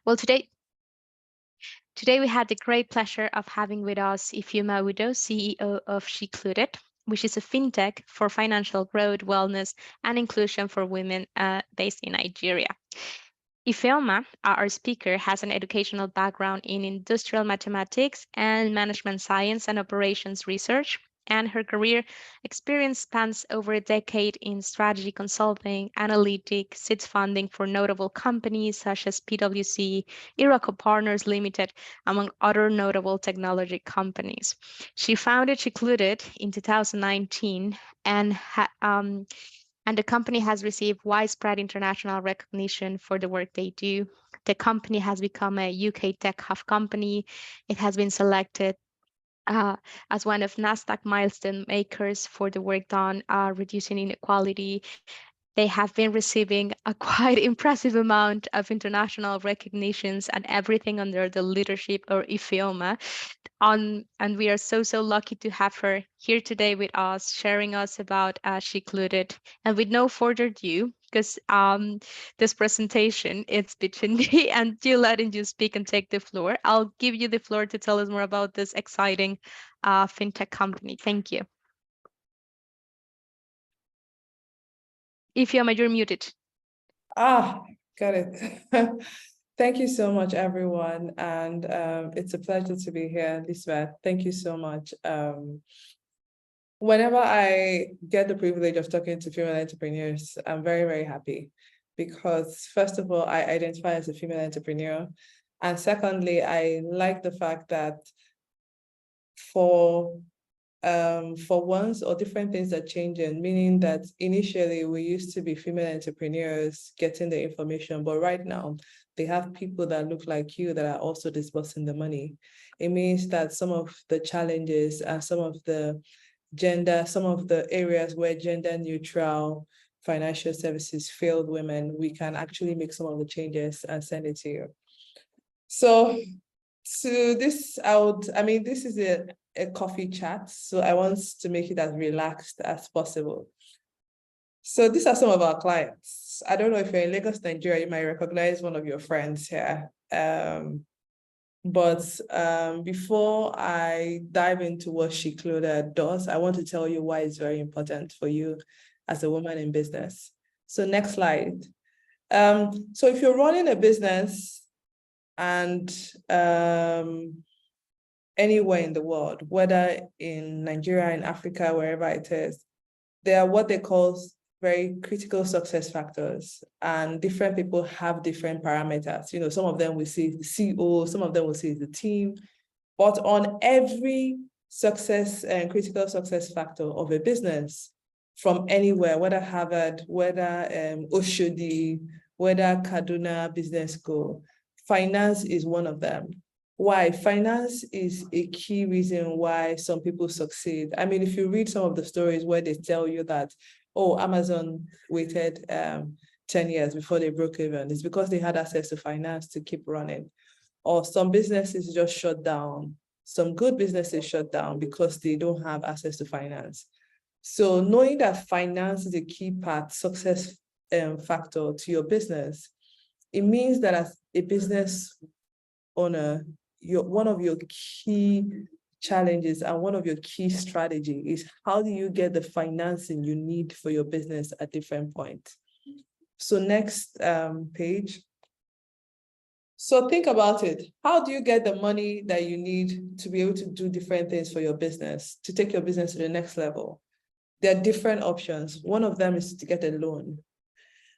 Well, today we had the great pleasure of having with us Ifeoma Uddoh, CEO of Shecluded, which is a fintech for financial growth, wellness, and inclusion for women based in Nigeria. Ifeoma, our speaker, has an educational background in industrial mathematics and management science and operations research, and her career experience spans over a decade in strategy consulting, analytics, seed funding for notable companies such as PwC, Irako Partners Limited, among other notable technology companies. She founded Shecluded in 2019 and the company has received widespread international recognition for the work they do. The company has become a UK tech hub company. It has been selected as one of NASDAQ milestone makers for the work done reducing inequality. They have been receiving a quite impressive amount of international recognitions and everything under the leadership of Ifeoma. And we are so lucky to have her here today with us, sharing us about Shecluded. And with no further ado, because this presentation it's between me and you letting you speak and take the floor, I'll give you the floor to tell us more about this exciting fintech company. Thank you. Ifeoma, you're muted. Got it. Thank you so much, everyone. And it's a pleasure to be here, Lisbeth. Thank you so much. Whenever I get the privilege of talking to female entrepreneurs, I'm very happy because, first of all, I identify as a female entrepreneur. And secondly, I like the fact that for once or different things are changing, meaning that initially we used to be female entrepreneurs getting the information, but right now they have people that look like you that are also disbursing the money. It means that some of the challenges and some of the areas where gender neutral financial services failed women, we can actually make some of the changes and send it to you. So to this, this is a coffee chat, so I want to make it as relaxed as possible. So these are some of our clients. I don't know if you're in Lagos, Nigeria, you might recognize one of your friends here. But before I dive into what Shecluded does, I want to tell you why it's very important for you as a woman in business. So next slide. So if you're running a business and anywhere in the world, whether in Nigeria, in Africa, wherever it is, there are what they call very critical success factors, and different people have different parameters. You know, some of them we see the CEO, some of them will see the team, but on every success and critical success factor of a business, from anywhere, whether Harvard, whether Oshodi, whether Kaduna Business School, finance is one of them. Why? Finance is a key reason why some people succeed. I mean, if you read some of the stories where they tell you that, oh, Amazon waited 10 years before they broke even, it's because they had access to finance to keep running. Or some businesses just shut down. Some good businesses shut down because they don't have access to finance. So knowing that finance is a key part, success factor to your business, it means that as a business owner, one of your key challenges and one of your key strategy is how do you get the financing you need for your business at different points. So next page. So think about it. How do you get the money that you need to be able to do different things for your business, to take your business to the next level? There are different options. One of them is to get a loan.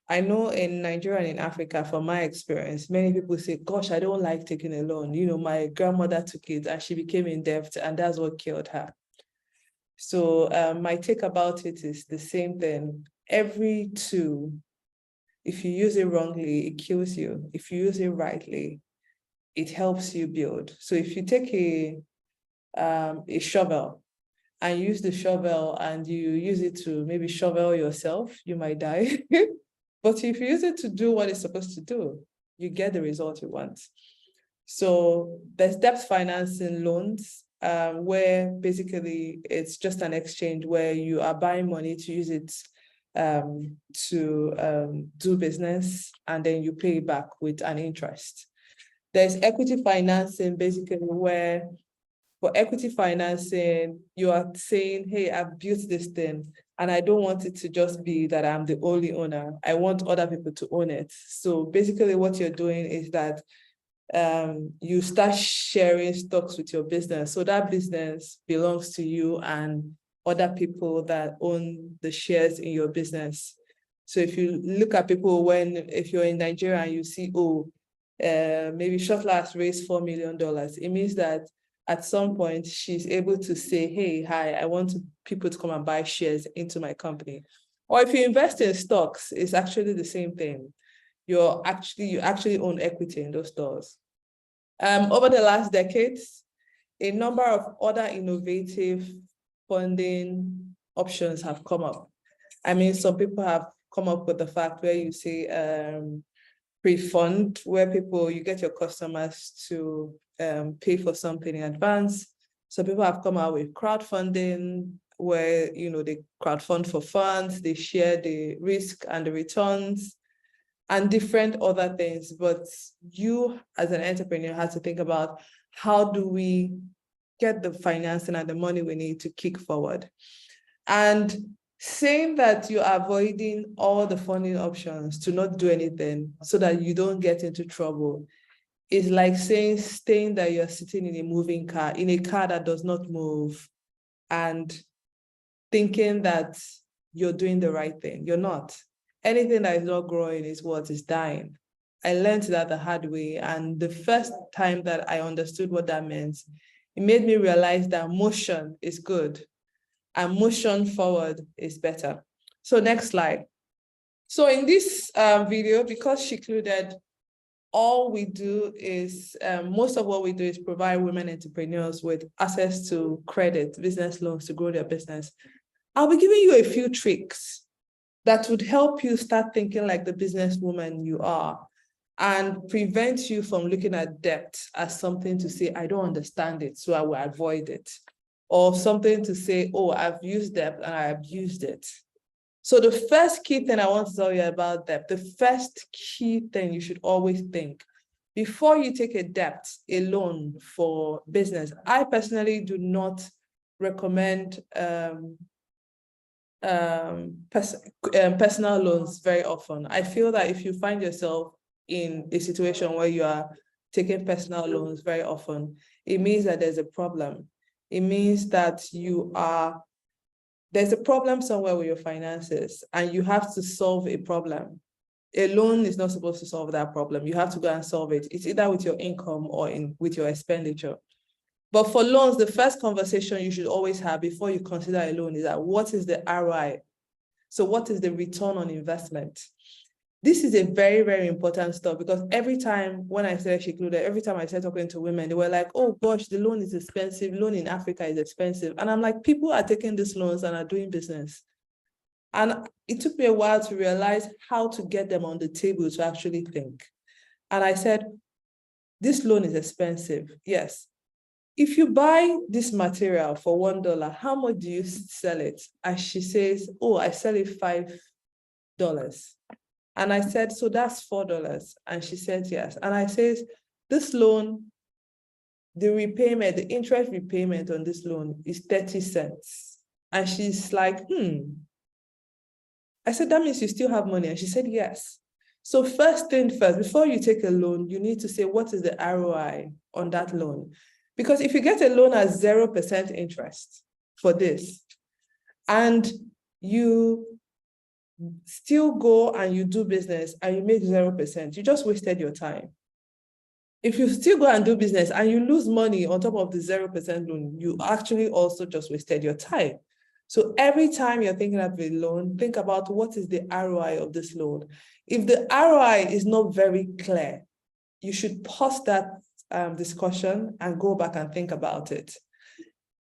I know in Nigeria and in Africa, from my experience, many people say, gosh, I don't like taking a loan. You know, my grandmother took it and she became in debt and that's what killed her. So my take about it is the same thing. Every tool, if you use it wrongly, it kills you. If you use it rightly, it helps you build. So if you take a shovel and use the shovel and you use it to maybe shovel yourself, you might die. But if you use it to do what it's supposed to do, you get the result you want. So there's debt financing loans, where basically it's just an exchange where you are buying money to use it to do business, and then you pay it back with an interest. There's equity financing, basically, where for equity financing, you are saying, hey, I've built this thing and I don't want it to just be that I'm the only owner. I want other people to own it. So basically what you're doing is that you start sharing stocks with your business. So that business belongs to you and other people that own the shares in your business. So if you look at people if you're in Nigeria and you see, maybe Shecluded raised $4 million, it means that at some point she's able to say, hey, hi, I want people to come and buy shares into my company. Or if you invest in stocks, it's actually the same thing. You actually own equity in those stores. Over the last decades, a number of other innovative funding options have come up. I mean, some people have come up with the fact where you say pre-fund, where you get your customers to pay for something in advance. So people have come out with crowdfunding, where they crowdfund for funds, they share the risk and the returns, and different other things. But you, as an entrepreneur, have to think about how do we get the financing and the money we need to kick forward. And saying that you're avoiding all the funding options to not do anything so that you don't get into trouble is like staying that you're sitting in a moving car, in a car that does not move, and thinking that you're doing the right thing. You're not. Anything that is not growing is what is dying. I learned that the hard way. And the first time that I understood what that meant, it made me realize that motion is good and motion forward is better. So next slide. So in this video, because Shecluded, all we do is, most of what we do is provide women entrepreneurs with access to credit, business loans to grow their business. I'll be giving you a few tricks that would help you start thinking like the businesswoman you are and prevent you from looking at debt as something to say, I don't understand it, so I will avoid it. Or something to say, oh, I've used debt and I abused it. So the first key thing I want to tell you about debt, the first key thing you should always think, before you take a loan for business, I personally do not recommend personal loans very often. I feel that if you find yourself in a situation where you are taking personal loans very often, it means that there's a problem. It means that there's a problem somewhere with your finances and you have to solve a problem. A loan is not supposed to solve that problem. You have to go and solve it. It's either with your income or with your expenditure. But for loans, the first conversation you should always have before you consider a loan is that what is the ROI? So what is the return on investment? This is a very, very important stuff, because every time when I said Shecluded, every time I started talking to women, they were like, oh gosh, the loan is expensive. Loan in Africa is expensive. And I'm like, people are taking these loans and are doing business. And it took me a while to realize how to get them on the table to actually think. And I said, this loan is expensive. Yes. If you buy this material for $1, how much do you sell it? And she says, oh, I sell it $5. And I said, so that's $4. And she said, yes. And I said, this loan, the interest repayment on this loan is 30 cents. And she's like, I said, that means you still have money. And she said, yes. So first thing first, before you take a loan, you need to say, what is the ROI on that loan? Because if you get a loan at 0% interest for this, and you still go and you do business and you make 0%, you just wasted your time. If you still go and do business and you lose money on top of the 0% loan, you actually also just wasted your time. So every time you're thinking of a loan, think about what is the ROI of this loan. If the ROI is not very clear, you should pause that discussion and go back and think about it.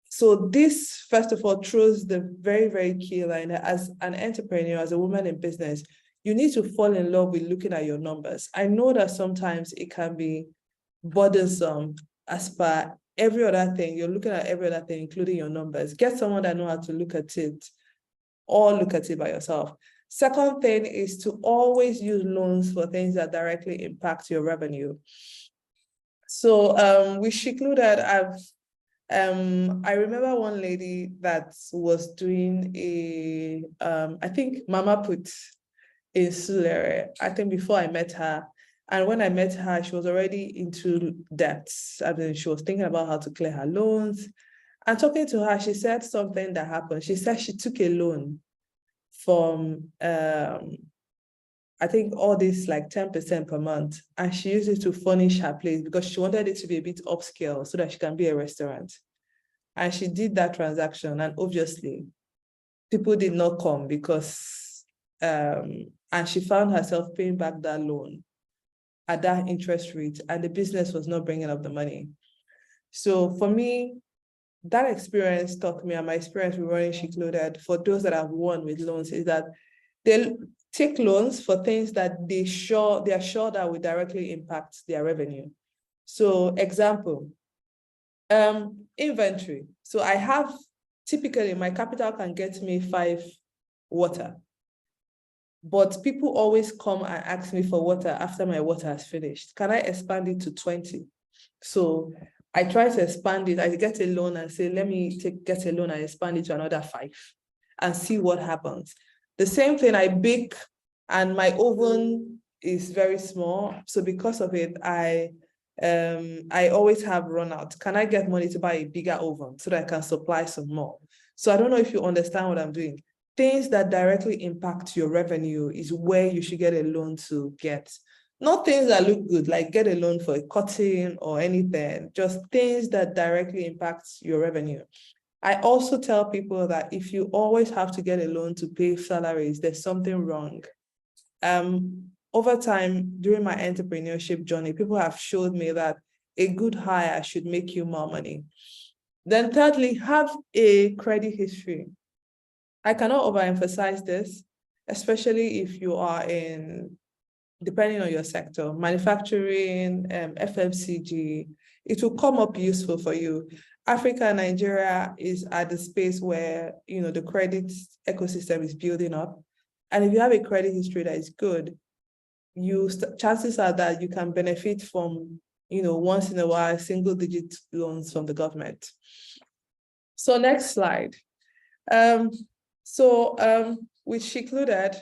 So this, first of all, throws the very, very key line that as an entrepreneur, as a woman in business, you need to fall in love with looking at your numbers. I know that sometimes it can be burdensome as per every other thing. You're looking at every other thing, including your numbers. Get someone that knows how to look at it, or look at it by yourself. Second thing is to always use loans for things that directly impact your revenue. So with Shecluded, I remember one lady that was doing I think Mama Put in Sulere, I think before I met her. And when I met her, she was already into debts. I mean, she was thinking about how to clear her loans. And talking to her, she said something that happened. She said she took a loan from, I think all this like 10% per month. And she used it to furnish her place because she wanted it to be a bit upscale so that she can be a restaurant. And she did that transaction. And obviously, people did not come because, and she found herself paying back that loan at that interest rate, and the business was not bringing up the money. So for me, that experience taught me, and my experience with running Shecluded, for those that have won with loans, is that they take loans for things that they are sure that will directly impact their revenue. So example, inventory. So I have, typically my capital can get me 5 water, but people always come and ask me for water after my water has finished. Can I expand it to 20? So I try to expand it. I get a loan and say, let me get a loan and expand it to another 5 and see what happens. The same thing, I bake, and my oven is very small. So because of it, I always have run out. Can I get money to buy a bigger oven so that I can supply some more? So I don't know if you understand what I'm doing. Things that directly impact your revenue is where you should get a loan to get. Not things that look good, like get a loan for a cutting or anything, just things that directly impact your revenue. I also tell people that if you always have to get a loan to pay salaries, there's something wrong. Over time, during my entrepreneurship journey, people have showed me that a good hire should make you more money. Then thirdly, have a credit history. I cannot overemphasize this, especially if you are in, depending on your sector, manufacturing, FMCG, it will come up useful for you. Africa and Nigeria is at the space where, the credit ecosystem is building up. And if you have a credit history that is good, chances are that you can benefit from, once in a while, single-digit loans from the government. So next slide. With Shecluded,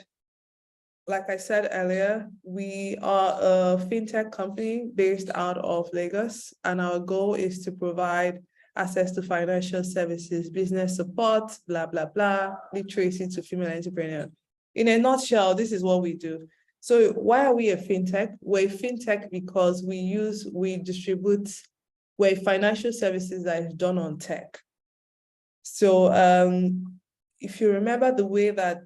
like I said earlier, we are a fintech company based out of Lagos, and our goal is to provide access to financial services, business support, blah, blah, blah, literacy to female entrepreneurs. In a nutshell, this is what we do. So why are we a fintech? We're a fintech because we're financial services that is done on tech. So if you remember the way that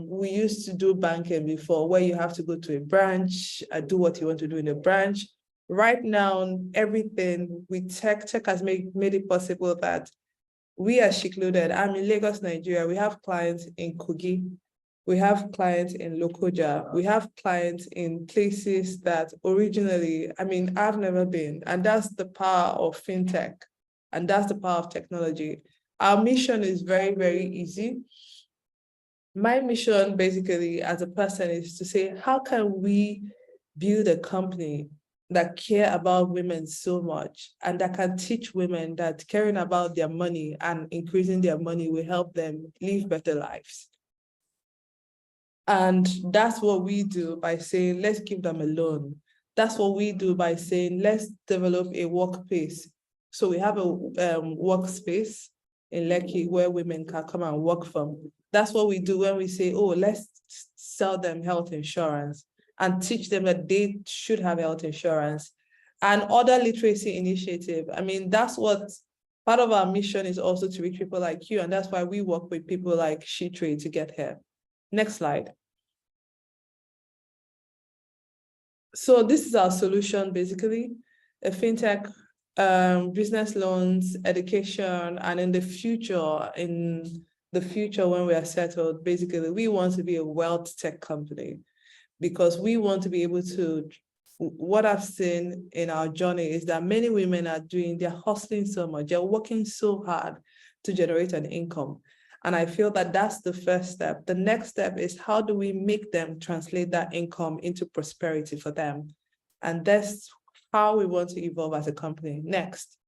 we used to do banking before, where you have to go to a branch, do what you want to do in a branch. Right now, everything with tech has made it possible that we are Shecluded. I'm in Lagos, Nigeria. We have clients in Kogi. We have clients in Lokoja. We have clients in places that originally, I've never been. And that's the power of fintech. And that's the power of technology. Our mission is very, very easy. My mission basically as a person is to say, how can we build a company that care about women so much and that can teach women that caring about their money and increasing their money will help them live better lives? And that's what we do by saying, let's give them a loan. That's what we do by saying, let's develop a workplace. So we have a workspace in Lekki where women can come and work from. That's what we do when we say, oh, let's sell them health insurance and teach them that they should have health insurance and other literacy initiative. That's what part of our mission is, also to reach people like you. And that's why we work with people like SheTrades to get here. Next slide. So this is our solution, basically, a fintech, business loans, education, and in the future when we are settled, basically, we want to be a wealth tech company because we want to be able to, what I've seen in our journey is that many women they're hustling so much, they're working so hard to generate an income. And I feel that that's the first step. The next step is, how do we make them translate that income into prosperity for them? And that's how we want to evolve as a company. Next.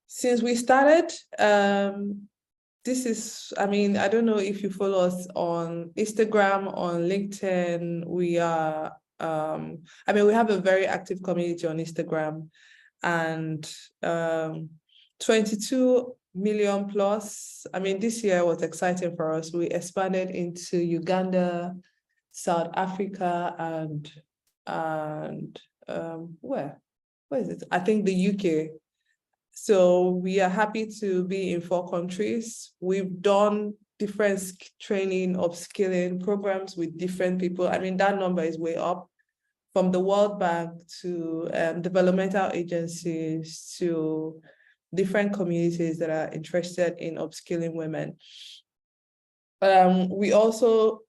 Since we started, this is, I mean, I don't know if you follow us on Instagram, on LinkedIn. We are, I mean, we have a very active community on Instagram, and 22 million plus. I mean, this year was exciting for us. We expanded into Uganda, South Africa, and where is it? I think the UK. So we are happy to be in 4 countries. We've done different training, upskilling programs with different people. I mean, that number is way up, from the World Bank to developmental agencies to different communities that are interested in upskilling women. We also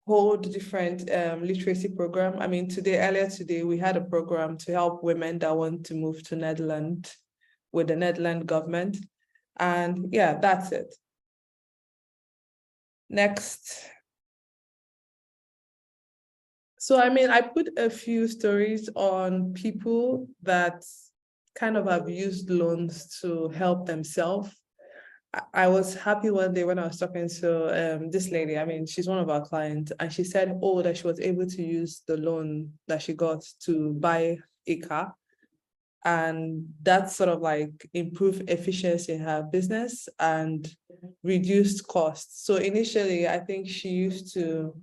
hold different literacy program. I mean, earlier today, we had a program to help women that want to move to Netherlands with the Netherlands government. And yeah, that's it. Next. So, I mean, I put a few stories on people that kind of have used loans to help themselves. I was happy one day when I was talking to this lady. I mean, she's one of our clients, and she said, oh, that she was able to use the loan that she got to buy a car. And that sort of like improved efficiency in her business and reduced costs. So initially, I think she used to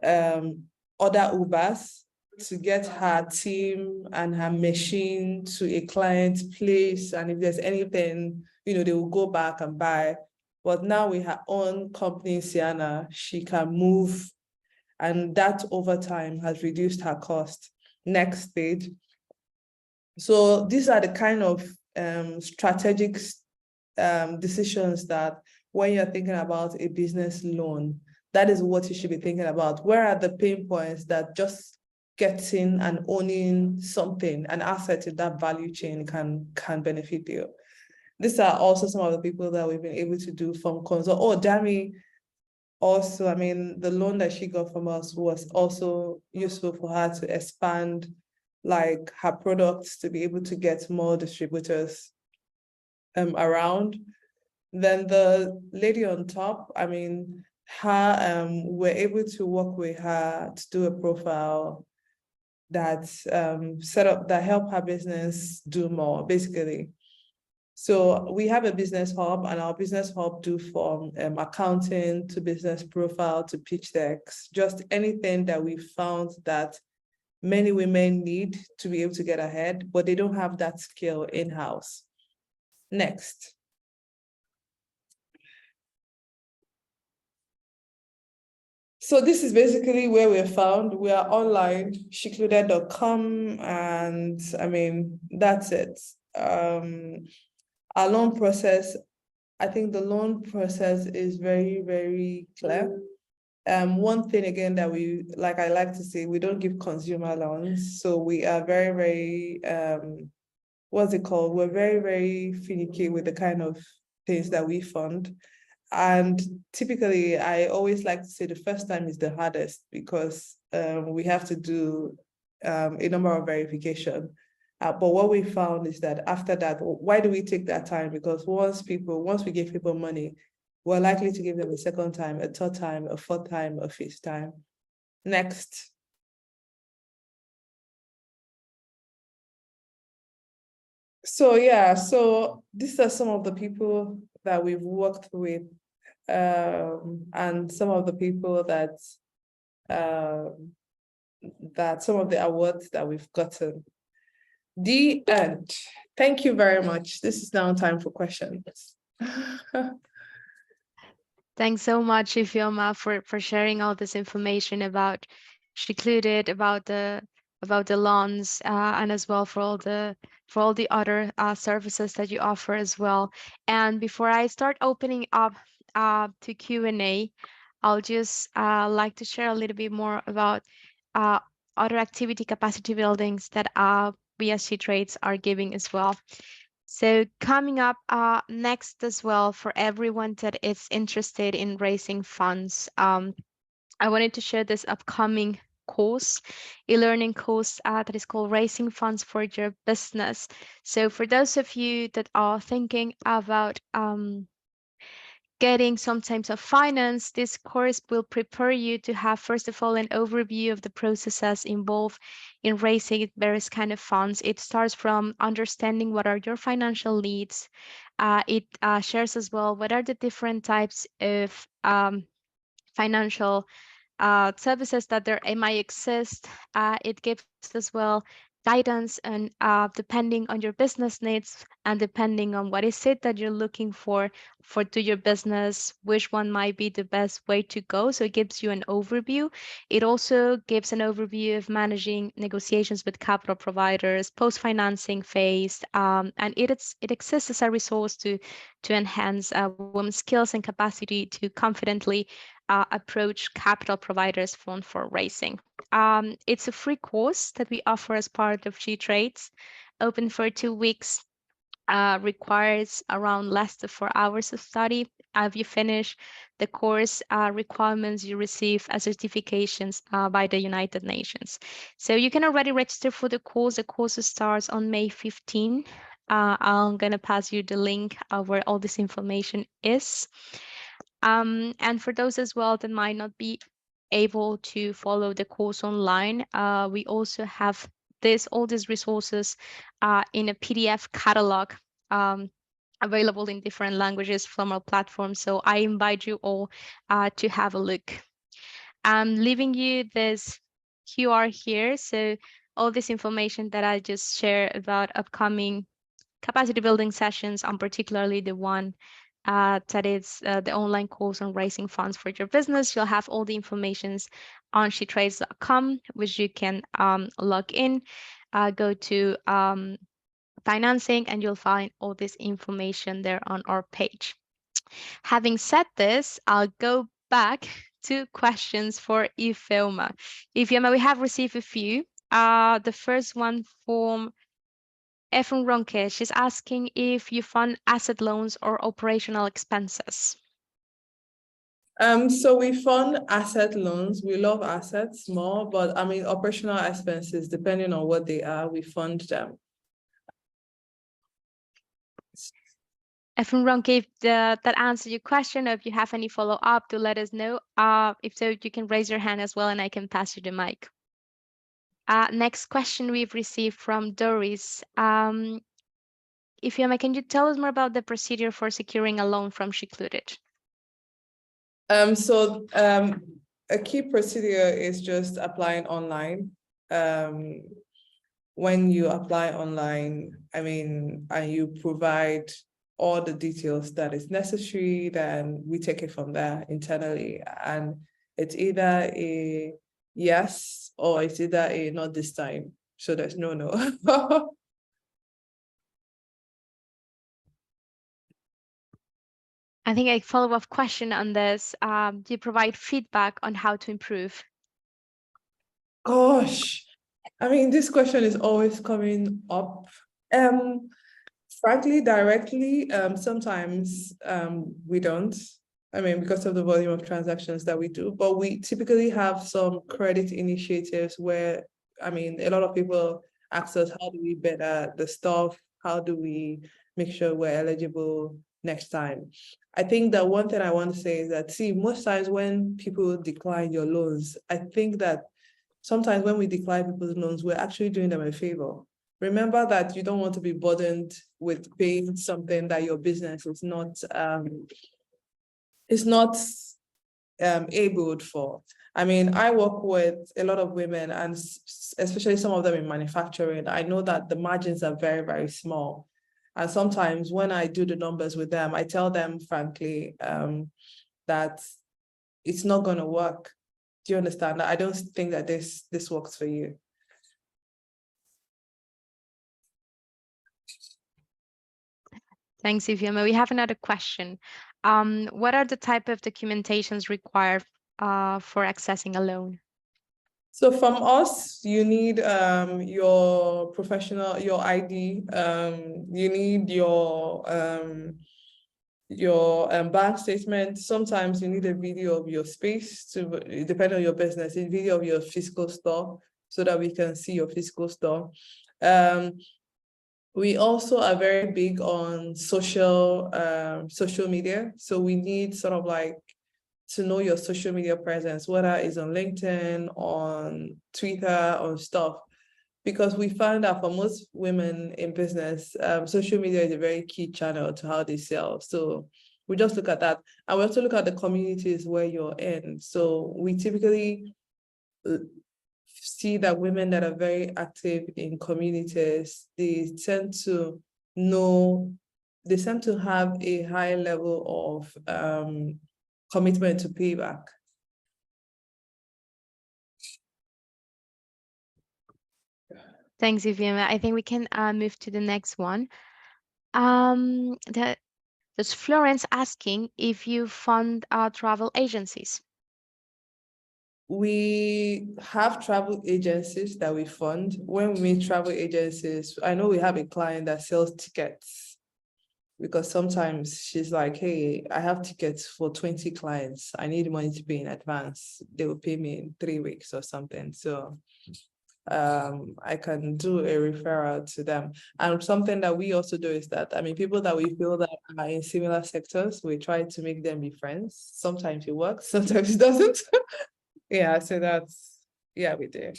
order Ubers to get her team and her machine to a client's place. And if there's anything, you know, they will go back and buy. But now with her own company, Sienna, she can move. And that over time has reduced her cost. Next page. So these are the kind of strategic decisions that when you're thinking about a business loan, that is what you should be thinking about. Where are the pain points that just getting and owning something, an asset in that value chain can benefit you? These are also some of the people that we've been able to do from consult. Oh, Dami, also, I mean, the loan that she got from us was also useful for her to expand like her products to be able to get more distributors around. Then the lady on top, I mean, her we're able to work with her to do a profile that set up that help her business do more, basically. So we have a business hub, and our business hub do from accounting to business profile to pitch decks, just anything that we found that many women need to be able to get ahead, but they don't have that skill in-house. Next. So this is basically where we're found. We are online, shecluded.com, and I mean, that's it. Our loan process, I think the loan process is very, very clear. One thing again that we, like I like to say, we don't give consumer loans. So we are very, very, what's it called? We're very, very finicky with the kind of things that we fund. And typically, I always like to say the first time is the hardest because we have to do a number of verification. But what we found is that after that, why do we take that time? Because once we give people money, we're likely to give them a second time, a third time, a fourth time, a fifth time. Next. So yeah, so these are some of the people that we've worked with, and some of the people that some of the awards that we've gotten. The end. Thank you very much. This is now time for questions. Thanks so much, Ifeoma, for sharing all this information about Shecluded, about the loans, and as well for all the other services that you offer as well. And before I start opening up to Q&A, I'll just like to share a little bit more about other activity capacity buildings that we as SheTrades are giving as well. So coming up next as well, for everyone that is interested in raising funds, I wanted to share this upcoming course, e-learning course that is called Raising Funds for Your Business. So for those of you that are thinking about getting some types of finance, this course will prepare you to have, first of all, an overview of the processes involved in raising various kind of funds. It starts from understanding what are your financial needs. It shares as well what are the different types of financial services that there might exist. It gives as well guidance and depending on your business needs and depending on what is it that you're looking for to your business, which one might be the best way to go. So it gives you an overview. It also gives an overview of managing negotiations with capital providers, post-financing phase, and it exists as a resource to enhance women's skills and capacity to confidently approach capital providers for raising. It's a free course that we offer as part of SheTrades, open for 2 weeks, requires around less than 4 hours of study. If you finish the course requirements, you receive a certifications by the United Nations. So you can already register for the course. The course starts on May 15. I'm going to pass you the link where all this information is. And for those as well that might not be able to follow the course online, we also have all these resources in a PDF catalog available in different languages from our platform. So I invite you all to have a look. I'm leaving you this QR here. So all this information that I just shared about upcoming capacity building sessions, and particularly the one that is the online course on raising funds for your business. You'll have all the information on shetrades.com, which you can log in, go to financing, and you'll find all this information there on our page. Having said this, I'll go back to questions for Ifeoma. Ifeoma, we have received a few. The first one from Efren Ronke, she's asking if you fund asset loans or operational expenses. So we fund asset loans. We love assets more, but I mean operational expenses, depending on what they are, we fund them. Efren Ronke, if that answers your question, or if you have any follow-up, to let us know. If so, you can raise your hand as well, and I can pass you the mic. Next question we've received from Doris. Ifeoma, can you tell us more about the procedure for securing a loan from Shecluded? A key procedure is just applying online. When you apply online, and you provide all the details that is necessary, then we take it from there internally. And it's either a yes or it's either a not this time. So there's no. I think a follow-up question on this, do you provide feedback on how to improve? Gosh, this question is always coming up. Frankly, directly, sometimes we don't. Because of the volume of transactions that we do, but we typically have some credit initiatives where, a lot of people ask us, how do we better the stuff? How do we make sure we're eligible next time? I think that one thing I want to say is that, most times when people decline your loans, I think that sometimes when we decline people's loans, we're actually doing them a favor. Remember that you don't want to be burdened with paying something that your business is not able for. I work with a lot of women, and especially some of them in manufacturing. I know that the margins are very, very small. And sometimes when I do the numbers with them, I tell them, frankly, that it's not going to work. Do you understand? I don't think that this works for you. Thanks, Ifeoma. We have another question. What are the type of documentations required for accessing a loan? So from us, you need your professional, your ID. You need your your bank statement. Sometimes you need a video of your space to depend on your business, a video of your physical store so that we can see your physical store. We also are very big on social media. So we need sort of like to know your social media presence, whether it's on LinkedIn, on Twitter, on stuff. Because we found that for most women in business, social media is a very key channel to how they sell. So we just look at that. And we also look at the communities where you're in. So we typically see that women that are very active in communities, they tend to have a high level of commitment to payback. Thanks, Ifeoma. I think we can move to the next one. There's Florence asking if you fund travel agencies. We have travel agencies that we fund. When we meet travel agencies, I know we have a client that sells tickets, because sometimes she's like, hey, I have tickets for 20 clients. I need money to pay in advance. They will pay me in 3 weeks or something. So I can do a referral to them. And something that we also do is that, I mean, people that we feel that are in similar sectors, we try to make them be friends. Sometimes it works, sometimes it doesn't. Yeah, so we do.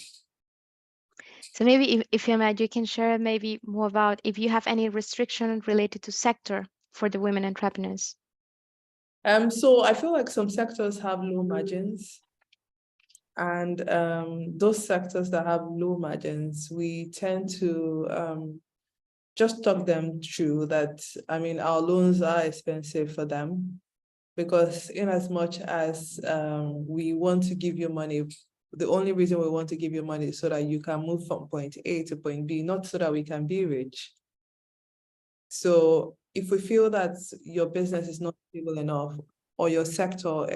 So maybe if you can share maybe more about if you have any restriction related to sector for the women entrepreneurs. So I feel like some sectors have low margins. And those sectors that have low margins, we tend to just talk them through that. I mean, our loans are expensive for them, because in as much as we want to give you money, the only reason we want to give you money is so that you can move from point A to point B, not so that we can be rich. So if we feel that your business is not stable enough, or your sector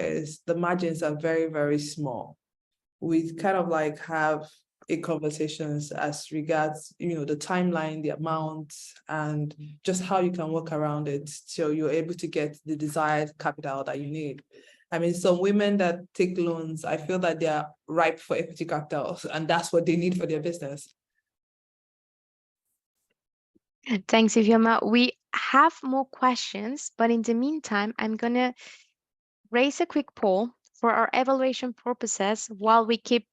the margins are very, very small, we kind of like have a conversations as regards, the timeline, the amount, and just how you can work around it so you're able to get the desired capital that you need. I mean, some women that take loans, I feel that they are ripe for equity capital, and that's what they need for their business. Thanks, Ifeoma. We have more questions, but in the meantime, I'm going to raise a quick poll for our evaluation purposes while we keep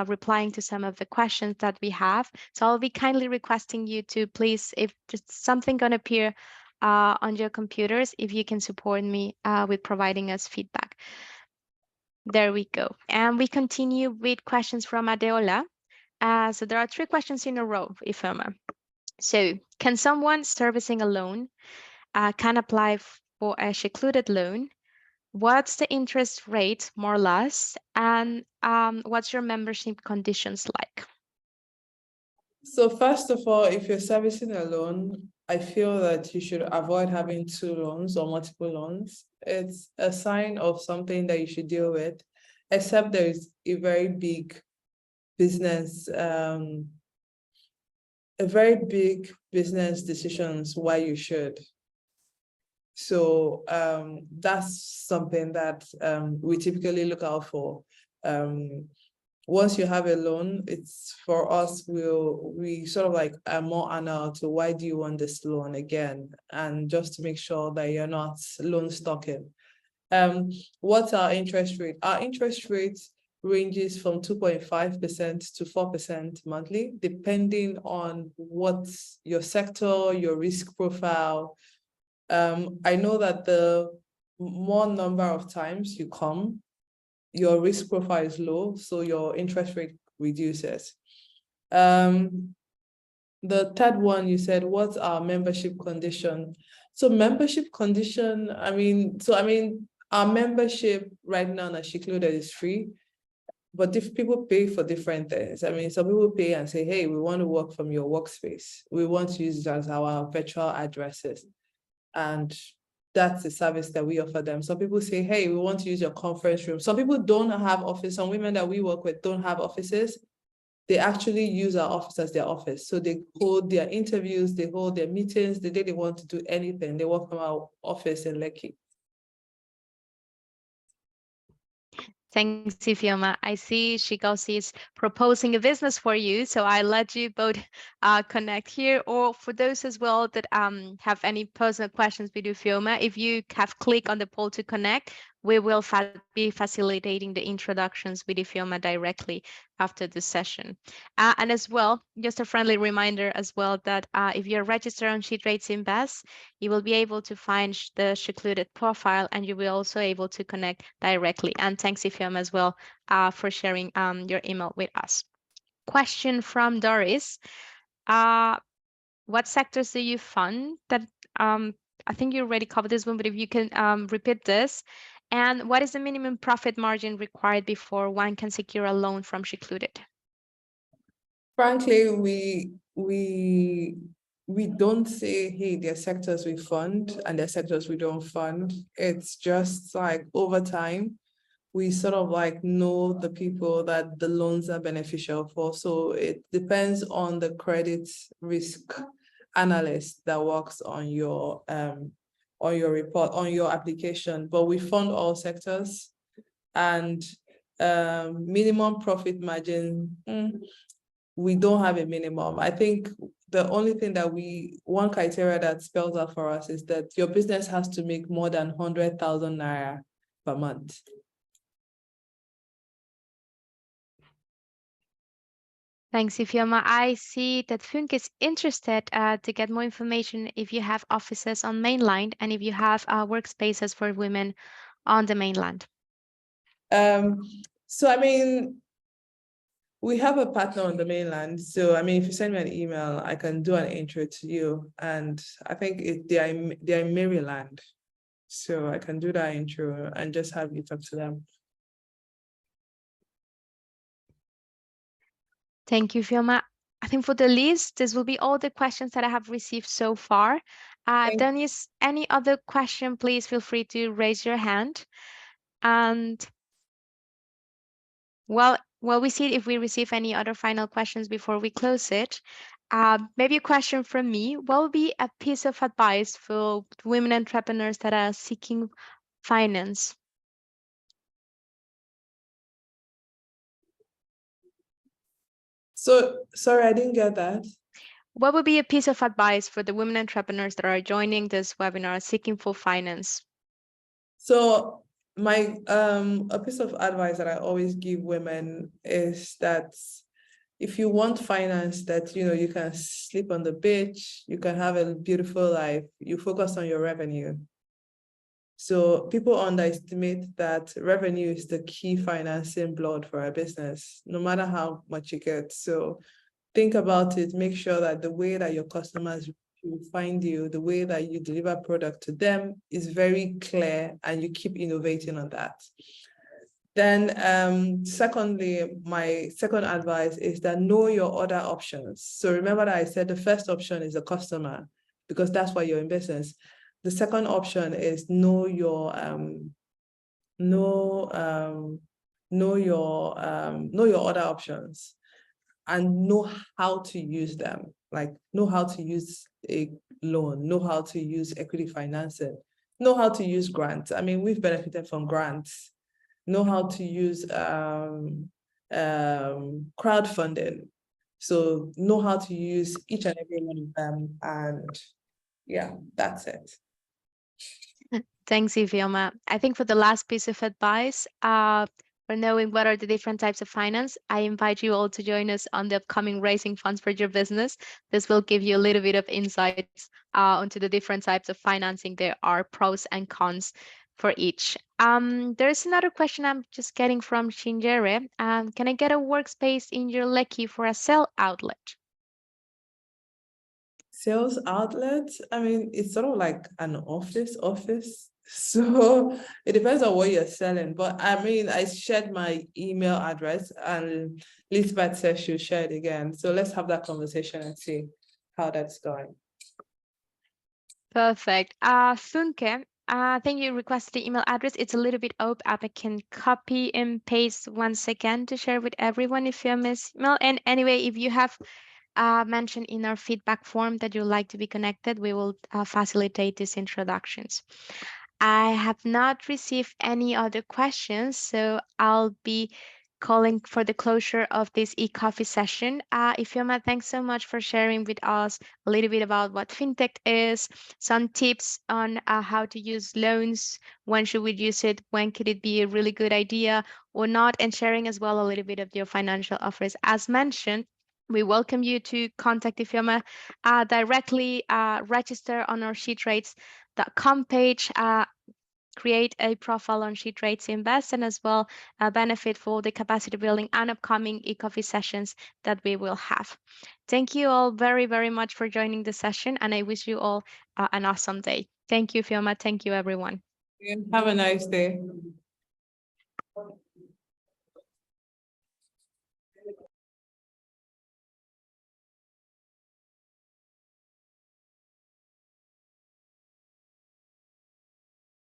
replying to some of the questions that we have. So I'll be kindly requesting you to please, if just something going to appear on your computers, if you can support me with providing us feedback. There we go. And we continue with questions from Adeola. So there are 3 questions in a row, Ifeoma. So can someone servicing a loan can apply for a Shecluded loan? What's the interest rate, more or less? And what's your membership conditions like? So first of all, if you're servicing a loan, I feel that you should avoid having 2 loans or multiple loans. It's a sign of something that you should deal with, except there is a very big business, decisions why you should. So that's something that we typically look out for. Once you have a loan, it's for us, we sort of like are more anal to why do you want this loan again, and just to make sure that you're not loan stocking. What's our interest rate? Our interest rate ranges from 2.5% to 4% monthly, depending on what's your sector, your risk profile. I know that the more number of times you come, your risk profile is low, so your interest rate reduces. The third one, you said, what's our membership condition? So membership condition, our membership right now at Shecluded is free, but if people pay for different things, I mean, some people pay and say, hey, we want to work from your workspace. We want to use it as our virtual addresses. And that's the service that we offer them. Some people say, hey, we want to use your conference room. Some people don't have office. Some women that we work with don't have offices. they actually use our office as their office. So they hold their interviews, they hold their meetings, the day they want to do anything, they work from our office in Lekki. Thanks, Ifeoma. I see Shecluded is proposing a business for you, so I let you both connect here. Or for those as well that have any personal questions with Ifeoma, if you have clicked on the poll to connect, we will be facilitating the introductions with Ifeoma directly after this session. And as well, just a friendly reminder as well that if you're registered on SheTrades Invest, you will be able to find the Shecluded profile, and you will also able to connect directly. And thanks, Ifeoma, as well for sharing your email with us. Question from Doris. What sectors do you fund? That I think you already covered this one, but if you can repeat this. And what is the minimum profit margin required before one can secure a loan from Shecluded? Frankly, we don't say, hey, there are sectors we fund and there are sectors we don't fund. It's just like over time, we sort of like know the people that the loans are beneficial for. So it depends on the credit risk analyst that works on your report, on your application. But we fund all sectors, and minimum profit margin, we don't have a minimum. I think the only thing that one criteria that spells out for us is that your business has to make more than 100,000 naira per month. Thanks, Ifeoma. I see that Funk is interested to get more information if you have offices on mainland and if you have workspaces for women on the mainland. So, I mean, we have a partner on the mainland. So, I mean, if you send me an email, I can do an intro to you. And I think they are in Maryland. So I can do that intro and just have you talk to them. Thank you, Ifeoma. I think for the list, this will be all the questions that I have received so far. If there is any other question, please feel free to raise your hand. And well, we see if we receive any other final questions before we close it. Maybe a question from me. What would be a piece of advice for women entrepreneurs that are seeking finance? So, sorry, I didn't get that. What would be a piece of advice for the women entrepreneurs that are joining this webinar seeking for finance? So my a piece of advice that I always give women is that if you want finance that you can sleep on the beach, you can have a beautiful life, you focus on your revenue. So people underestimate that revenue is the key financing blood for a business, no matter how much you get. So think about it, make sure that the way that your customers find you, the way that you deliver product to them is very clear, and you keep innovating on that. Then secondly, my second advice is that know your other options. So remember that I said the first option is the customer, because that's why you're in business. The second option is know your other options and know how to use them. Like know how to use a loan, know how to use equity financing, know how to use grants. I mean, we've benefited from grants. Know how to use crowdfunding. So know how to use each and every one of them, and yeah, that's it. Thanks, Ifeoma. I think for the last piece of advice, for knowing what are the different types of finance, I invite you all to join us on the upcoming Raising Funds for Your Business. This will give you a little bit of insights onto the different types of financing. There are pros and cons for each. There's another question I'm just getting from Shinjere. Can I get a workspace in your Lekki for a sale outlet? Sales outlet, I mean, it's sort of like an office. So it depends on what you're selling. But I mean, I shared my email address, and Lisbeth says she'll share it again. So let's have that conversation and see how that's going. Perfect. Funke, Thank you. Requested the email address. It's a little bit open. I can copy and paste once again to share with everyone if you miss email. And anyway, if you have mentioned in our feedback form that you'd like to be connected, we will facilitate these introductions. I have not received any other questions, so I'll be calling for the closure of this e-coffee session. Ifeoma, thanks so much for sharing with us a little bit about what fintech is, some tips on how to use loans, when should we use it, when could it be a really good idea or not, and sharing as well a little bit of your financial offers. As mentioned, we welcome you to contact Ifeoma directly, register on our SheTrades.com page, create a profile on SheTrades Invest, and as well benefit for the capacity building and upcoming e-coffee sessions that we will have. Thank you all very, very much for joining the session, and I wish you all an awesome day. Thank you, Fiona. Thank you, everyone. Have a nice day.